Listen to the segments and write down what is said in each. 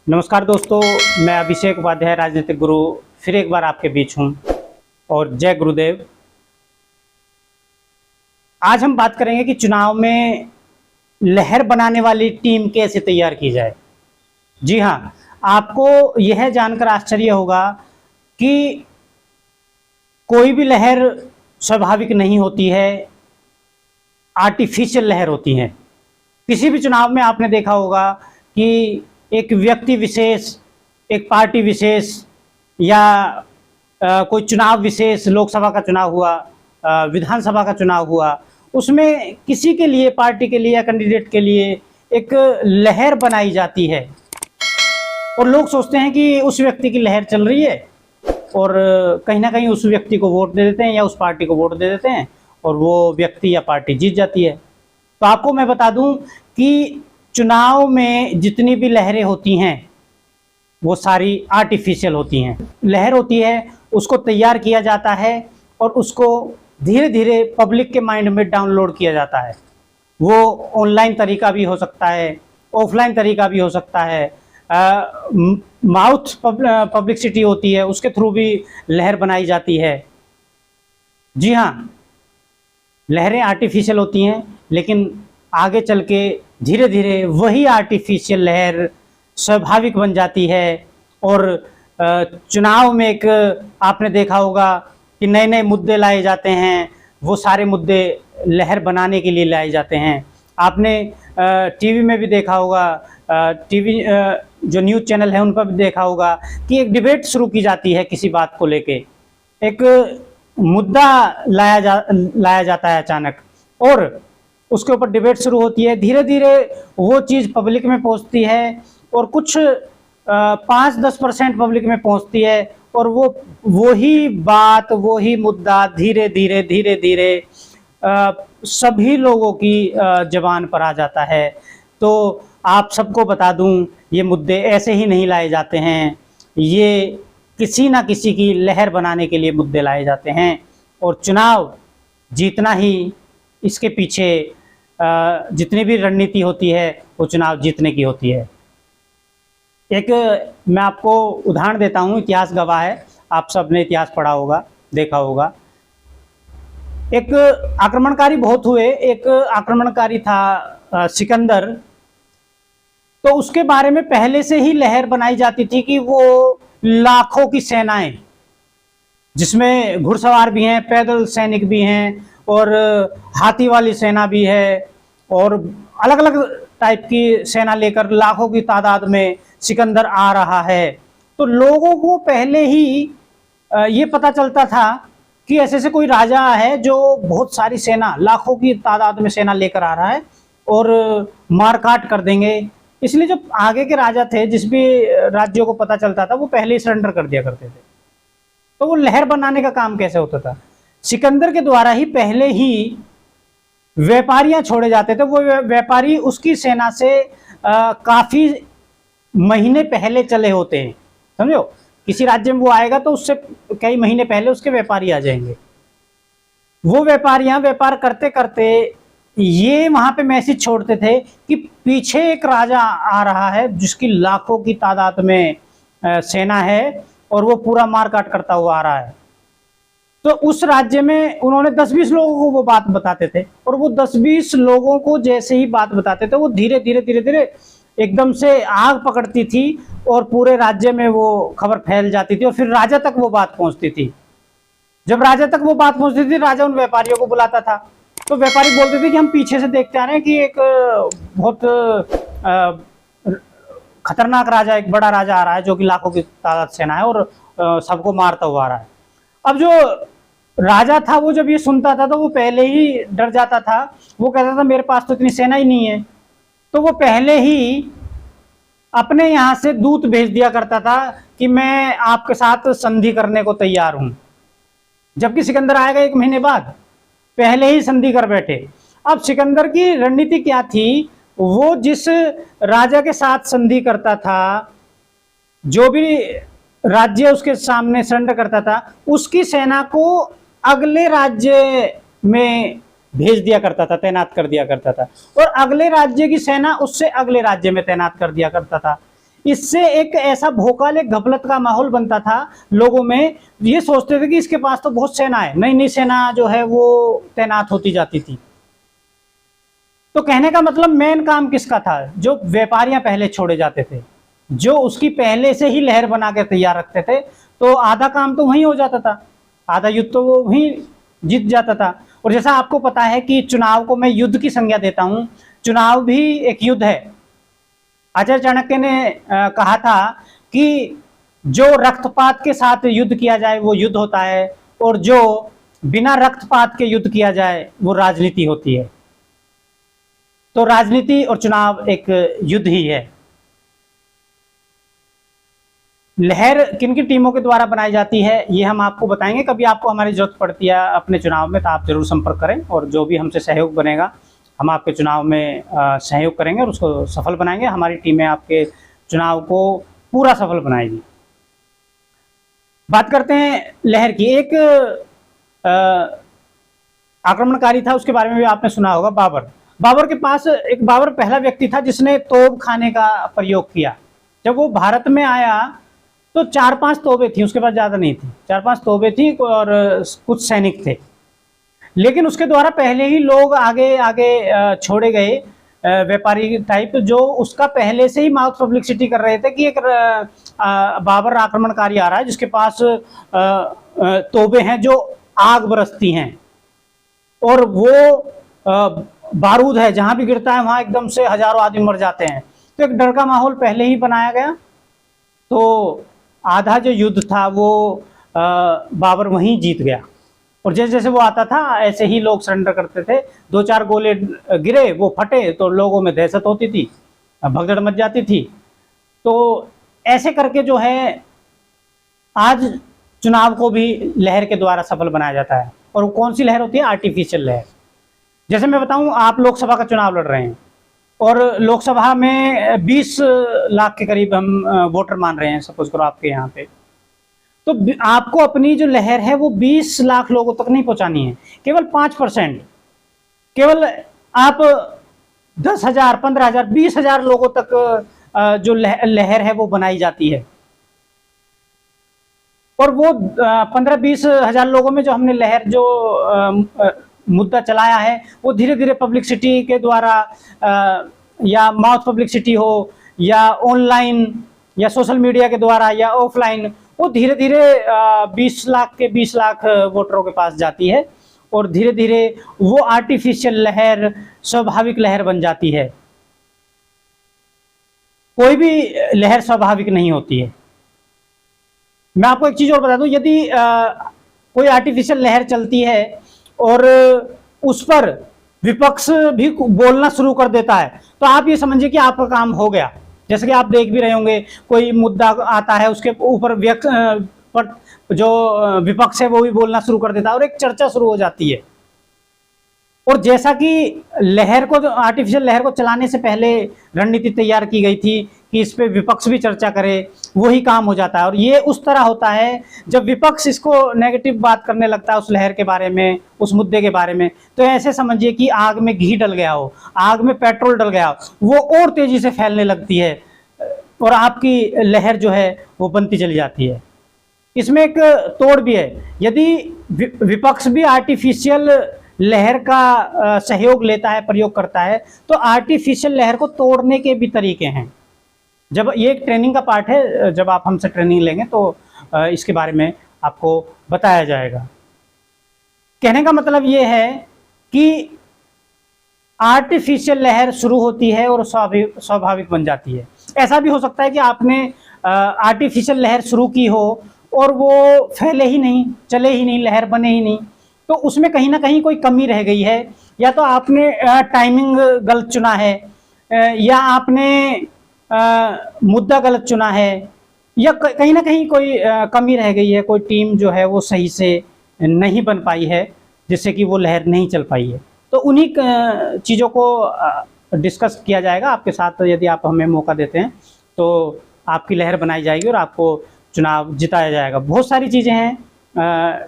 नमस्कार दोस्तों, मैं अभिषेक उपाध्याय राजनीतिक गुरु फिर एक बार आपके बीच हूं और जय गुरुदेव। आज हम बात करेंगे कि चुनाव में लहर बनाने वाली टीम कैसे तैयार की जाए। जी हाँ, आपको यह जानकर आश्चर्य होगा कि कोई भी लहर स्वाभाविक नहीं होती है, आर्टिफिशियल लहर होती है। किसी भी चुनाव में आपने देखा होगा कि एक व्यक्ति विशेष, एक पार्टी विशेष या कोई चुनाव विशेष, लोकसभा का चुनाव हुआ, विधानसभा का चुनाव हुआ, उसमें किसी के लिए, पार्टी के लिए या कैंडिडेट के लिए एक लहर बनाई जाती है और लोग सोचते हैं कि उस व्यक्ति की लहर चल रही है और कहीं ना कहीं उस व्यक्ति को वोट दे देते हैं या उस पार्टी को वोट दे देते हैं और वो व्यक्ति या पार्टी जीत जाती है। तो आपको मैं बता दूं कि चुनाव में जितनी भी लहरें होती हैं वो सारी आर्टिफिशियल होती हैं। लहर होती है, उसको तैयार किया जाता है और उसको धीरे धीरे पब्लिक के माइंड में डाउनलोड किया जाता है। वो ऑनलाइन तरीका भी हो सकता है, ऑफलाइन तरीका भी हो सकता है, माउथ पब्लिसिटी होती है, उसके थ्रू भी लहर बनाई जाती है। जी हाँ, लहरें आर्टिफिशियल होती हैं, लेकिन आगे चल के धीरे धीरे वही आर्टिफिशियल लहर स्वाभाविक बन जाती है और चुनाव में एक आपने देखा होगा कि नए नए मुद्दे लाए जाते हैं। वो सारे मुद्दे लहर बनाने के लिए लाए जाते हैं। आपने टीवी में भी देखा होगा, टीवी जो न्यूज़ चैनल है उन पर भी देखा होगा कि एक डिबेट शुरू की जाती है किसी बात को लेके, एक मुद्दा लाया जाता है अचानक और उसके ऊपर डिबेट शुरू होती है। धीरे धीरे वो चीज़ पब्लिक में पहुंचती है और कुछ 5-10% पब्लिक में पहुंचती है और वही बात, वही मुद्दा धीरे धीरे सभी लोगों की ज़बान पर आ जाता है। तो आप सबको बता दूं, ये मुद्दे ऐसे ही नहीं लाए जाते हैं, ये किसी ना किसी की लहर बनाने के लिए मुद्दे लाए जाते हैं और चुनाव जीतना ही इसके पीछे जितनी भी रणनीति होती है वो चुनाव जीतने की होती है। एक मैं आपको उदाहरण देता हूँ, इतिहास गवाह है, आप सब ने इतिहास पढ़ा होगा, देखा होगा। एक आक्रमणकारी बहुत हुए, एक आक्रमणकारी था सिकंदर। तो उसके बारे में पहले से ही लहर बनाई जाती थी कि वो लाखों की सेनाएं, जिसमें घुड़सवार भी हैं, पैदल सैनिक भी हैं और हाथी वाली सेना भी है और अलग अलग टाइप की सेना लेकर लाखों की तादाद में सिकंदर आ रहा है। तो लोगों को पहले ही ये पता चलता था कि ऐसे से कोई राजा है जो बहुत सारी सेना, लाखों की तादाद में सेना लेकर आ रहा है और मारकाट कर देंगे। इसलिए जो आगे के राजा थे, जिस भी राज्यों को पता चलता था, वो पहले ही सरेंडर कर दिया करते थे। तो वो लहर बनाने का काम कैसे होता था? सिकंदर के द्वारा ही पहले ही व्यापारियां छोड़े जाते थे। वो व्यापारी उसकी सेना से काफी महीने पहले चले होते हैं, समझो। किसी राज्य में वो आएगा तो उससे कई महीने पहले उसके व्यापारी आ जाएंगे। वो व्यापारियां व्यापार करते करते ये वहां पे मैसेज छोड़ते थे कि पीछे एक राजा आ रहा है जिसकी लाखों की तादाद में सेना है और वो पूरा मारकाट करता हुआ आ रहा है। तो उस राज्य में उन्होंने 10-20 लोगों को वो बात बताते थे और वो 10-20 लोगों को जैसे ही बात बताते थे, वो धीरे धीरे एकदम से आग पकड़ती थी और पूरे राज्य में वो खबर फैल जाती थी और फिर राजा तक वो बात पहुंचती थी। जब राजा तक वो बात पहुंचती थी, राजा उन व्यापारियों को बुलाता था। तो व्यापारी बोलते थे कि हम पीछे से देखते आ रहे हैं कि एक बहुत खतरनाक राजा, एक बड़ा राजा आ रहा है जो कि लाखों की तादाद सेना है और सबको मारता हुआ आ रहा है। अब जो राजा था वो जब ये सुनता था तो वो पहले ही डर जाता था। वो कहता था मेरे पास तो इतनी सेना ही नहीं है। तो वो पहले ही अपने यहाँ से दूत भेज दिया करता था कि मैं आपके साथ संधि करने को तैयार हूं। जबकि सिकंदर आएगा 1 महीने बाद, पहले ही संधि कर बैठे। अब सिकंदर की रणनीति क्या थी? वो जिस राजा के साथ संधि करता था, जो भी राज्य उसके सामने सरेंडर करता था, उसकी सेना को अगले राज्य में भेज दिया करता था, तैनात कर दिया करता था और अगले राज्य की सेना उससे अगले राज्य में तैनात कर दिया करता था। इससे एक ऐसा भोकाल, एक घपलत का माहौल बनता था लोगों में। ये सोचते थे कि इसके पास तो बहुत सेना है, नई नई सेना जो है वो तैनात होती जाती थी। तो कहने का मतलब मेन काम किसका था? जो व्यापारियां पहले छोड़े जाते थे, जो उसकी पहले से ही लहर बना के तैयार रखते थे, तो आधा काम तो वहीं हो जाता था, आधा युद्ध तो वो वहीं जीत जाता था। और जैसा आपको पता है कि चुनाव को मैं युद्ध की संज्ञा देता हूं, चुनाव भी एक युद्ध है। आचार्य चाणक्य ने कहा था कि जो रक्तपात के साथ युद्ध किया जाए वो युद्ध होता है, और जो बिना रक्तपात के युद्ध किया जाए वो राजनीति होती है। तो राजनीति और चुनाव एक युद्ध ही है। लहर किन किन टीमों के द्वारा बनाई जाती है ये हम आपको बताएंगे। कभी आपको हमारी जरूरत पड़ती है अपने चुनाव में तो आप जरूर संपर्क करें, और जो भी हमसे सहयोग बनेगा हम आपके चुनाव में सहयोग करेंगे और उसको सफल बनाएंगे। हमारी टीमें आपके चुनाव को पूरा सफल बनाएगी। बात करते हैं लहर की। एक आक्रमणकारी था, उसके बारे में भी आपने सुना होगा, बाबर। बाबर के पास बाबर पहला व्यक्ति था जिसने तोप खाने का प्रयोग किया। जब वो भारत में आया तो 4-5 तोपें थी, उसके पास ज़्यादा नहीं थी, 4-5 तोपें थी और कुछ सैनिक थे। लेकिन उसके द्वारा पहले ही लोग आगे आगे छोड़े गए, व्यापारी टाइप, जो उसका पहले से ही माउथ पब्लिसिटी कर रहे थे कि एक बाबर आक्रमणकारी आ रहा है जिसके पास तोपें हैं जो आग बरसती हैं, और वो बारूद है, जहां भी गिरता है वहां एकदम से हजारों आदमी मर जाते हैं। तो एक डर का माहौल पहले ही बनाया गया। तो आधा जो युद्ध था वो बाबर वहीं जीत गया, और जैसे जैसे वो आता था ऐसे ही लोग सरेंडर करते थे। 2-4 गोले गिरे, वो फटे तो लोगों में दहशत होती थी, भगदड़ मच जाती थी। तो ऐसे करके जो है आज चुनाव को भी लहर के द्वारा सफल बनाया जाता है। और वो कौन सी लहर होती है? आर्टिफिशियल लहर। जैसे मैं बताऊं, आप लोकसभा का चुनाव लड़ रहे हैं और लोकसभा में 20 लाख के करीब हम वोटर मान रहे हैं, सपोज करो आपके यहाँ पे। तो आपको अपनी जो लहर है वो 20 लाख लोगों तक नहीं पहुंचानी है, केवल 5%। केवल आप 10,000, 15,000, 20,000 लोगों तक जो लहर है वो बनाई जाती है। और वो 15-20 हजार लोगों में जो हमने लहर जो मुद्दा चलाया है वो धीरे धीरे पब्लिसिटी के द्वारा, या माउथ पब्लिसिटी हो या ऑनलाइन या सोशल मीडिया के द्वारा या ऑफलाइन, वो धीरे धीरे 20 लाख के 20 लाख वोटरों के पास जाती है, और धीरे धीरे वो आर्टिफिशियल लहर स्वाभाविक लहर बन जाती है। कोई भी लहर स्वाभाविक नहीं होती है। मैं आपको एक चीज और बता दूं, यदि कोई आर्टिफिशियल लहर चलती है और उस पर विपक्ष भी बोलना शुरू कर देता है, तो आप ये समझिए कि आपका काम हो गया। जैसे कि आप देख भी रहे होंगे, कोई मुद्दा आता है उसके ऊपर पर जो विपक्ष है वो भी बोलना शुरू कर देता है और एक चर्चा शुरू हो जाती है। और जैसा कि लहर को, आर्टिफिशियल लहर को चलाने से पहले रणनीति तैयार की गई थी कि इस पे विपक्ष भी चर्चा करे, वही काम हो जाता है। और ये उस तरह होता है जब विपक्ष इसको नेगेटिव बात करने लगता है उस लहर के बारे में, उस मुद्दे के बारे में, तो ऐसे समझिए कि आग में घी डल गया हो, आग में पेट्रोल डल गया हो, वो और तेजी से फैलने लगती है और आपकी लहर जो है वो बनती चली जाती है। इसमें एक तोड़ भी है, यदि विपक्ष भी आर्टिफिशियल लहर का सहयोग लेता है, प्रयोग करता है, तो आर्टिफिशियल लहर को तोड़ने के भी तरीके हैं। जब ये एक ट्रेनिंग का पार्ट है, जब आप हमसे ट्रेनिंग लेंगे तो इसके बारे में आपको बताया जाएगा। कहने का मतलब ये है कि आर्टिफिशियल लहर शुरू होती है और स्वाभाविक बन जाती है। ऐसा भी हो सकता है कि आपने आर्टिफिशियल लहर शुरू की हो और वो फैले ही नहीं, चले ही नहीं, लहर बने ही नहीं, तो उसमें कहीं ना कहीं कोई कमी रह गई है। या तो आपने टाइमिंग गलत चुना है, या आपने मुद्दा गलत चुना है, या कहीं ना कहीं कोई कमी रह गई है, कोई टीम जो है वो सही से नहीं बन पाई है, जिससे कि वो लहर नहीं चल पाई है। तो उन्हीं चीज़ों को डिस्कस किया जाएगा आपके साथ। यदि आप हमें मौका देते हैं तो आपकी लहर बनाई जाएगी और आपको चुनाव जिताया जाएगा। बहुत सारी चीज़ें हैं।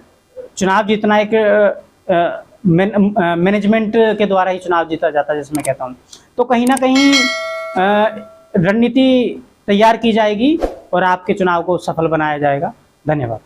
चुनाव जीतना एक मैनेजमेंट के द्वारा ही चुनाव जीता जाता है, जैसे मैं कहता हूँ। तो कहीं ना कहीं रणनीति तैयार की जाएगी और आपके चुनाव को सफल बनाया जाएगा। धन्यवाद।